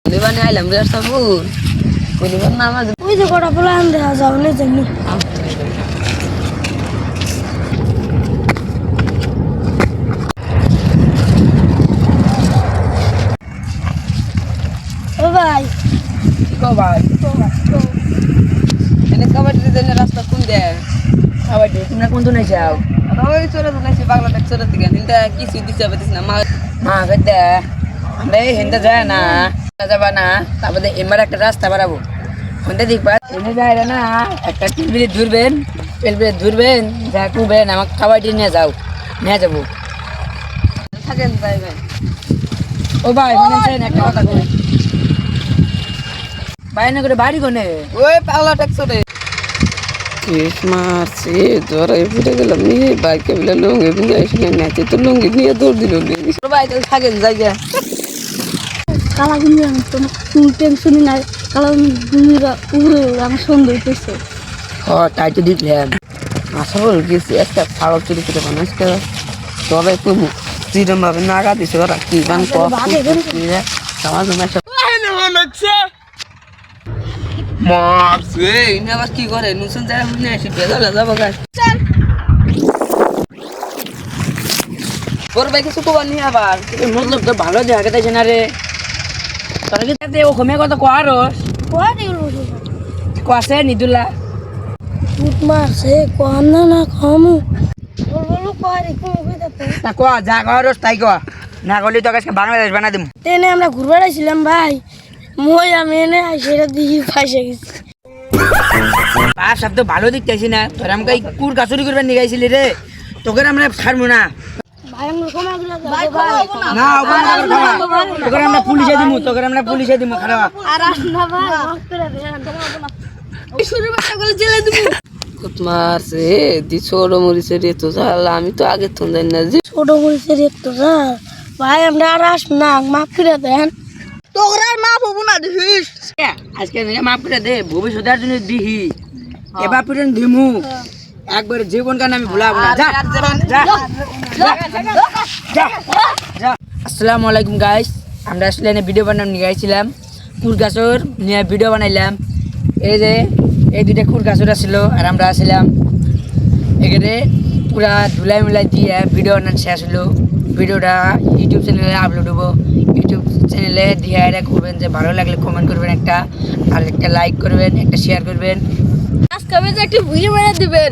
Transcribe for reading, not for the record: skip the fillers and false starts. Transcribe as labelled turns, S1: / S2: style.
S1: Liban alam biar sabun. Liban nama tu.
S2: ওই যে কটা পোলা আনতে যাও নে জানি ও ভাই
S1: Kau baik. Ini kau berdiri di rasta kunde. Kau berdiri. Mana kuntu nak jauh? Kau ini surat tu nasi bagla tak surat tiga. Hinda kisi disabilitas nama. Ma kata. Anda hinda jaya na. Jaya na. Tapi deh ember ek rasta berabu. Kunde dikbat. Ini jaya na. Ek pilbili durben. Pilbili durben. Jaya kuben. Nama kau berdiri ni jauh. Ni jauh. Thaken baik baik. Oh baik. Mana saya nak kau tak kau. বাইরে করে বাড়ি কোনে ওই পাগলা tax রে kiss মারছে জোরে ফিরে গেলাম নি বাইকে বলে লুঙ্গি পিনে এসে নাচে তো লুঙ্গি নিয়ে দৌড় দিল সবাই তো থাকেন জায়গা
S2: কালা গুনি আমি তোমার টেনশনই নাই কালা গুনিরা উড়ে আমার সুন্দর হইতেছে
S1: ও তাই তো দেখলাম আসল গেছি একটা ফাড়ক চুরি করে মানুষ করে তবে তুই চিরম ভাবে নাগা দিছে ওরা কি বান কফ সমাজ মারছে ইনি আবার কি করে নুসুন যারা বুঝে আসি বেজালে যাবো গাছ ওর ভাই কিছু কবার নি আবার মতলব তো ভালো দেখা গেছে না রে তোরা কি তাতে ও ঘুমিয়ে কত কোয়ারস
S2: কোয়া দিল
S1: কোয়াছে নিদুলা
S2: উঠ মারছে কোয়া না খামু বলো কোয়া রে কোয়া কইতাতে
S1: না কোয়া যা কোয়ারস তাই কোয়া না গলি তো আজকে বাংলাদেশ বানা দিমু
S2: তেনে আমরা ঘুরবার আইছিলাম ভাই মই আমি এনে সেটা দিয়ে ফাইসে গেছি
S1: পাঁচ সব তো ভালো দেখতেছি না তোর আমাকে কুর কাছুরি করবার নিয়ে গাইছিলি রে তোকে আমরা ছাড়বো না
S2: ভাই আমরা ক্ষমা করে
S1: না তোকে আমরা পুলিশে দিমু খারাপ
S2: আর না ভাই মাফ করে দেন শুরু বাচ্চা করে জেলে দিব
S1: কত মারছে দি ছোট মরিছে রে তো জাল আমি তো আগে তো জানি না যে
S2: ছোট মরিচের একটু যা ভাই আমরা আর আস না মাফ করে দেন তোরা মাফ হবো না দিস
S1: আজকে মাফ করে দে ভবিষ্যতের জন্য দিহি এবার পর্যন্ত দিমু একবার জীবন কান আমি ভুলাবো না যা যা আসসালামু আলাইকুম গাইস আমরা আসলে এনে ভিডিও বানানো নিয়ে গেছিলাম কুরগাছর নিয়ে ভিডিও বানাইলাম এই যে এই দুইটা কুরগাছর আসছিল আর আমরা আসছিলাম এখানে পুরা ধুলাই মিলাই দিয়ে ভিডিও বানানো শেষ হলো ভিডিওটা ইউটিউব চ্যানেলে আপলোড হবো ইউটিউব চ্যানেলে দিয়ে করবেন যে ভালো লাগলে কমেন্ট করবেন একটা আর একটা লাইক করবেন একটা শেয়ার করবেন
S2: আজকে একটা ভিডিও বানিয়ে দিবেন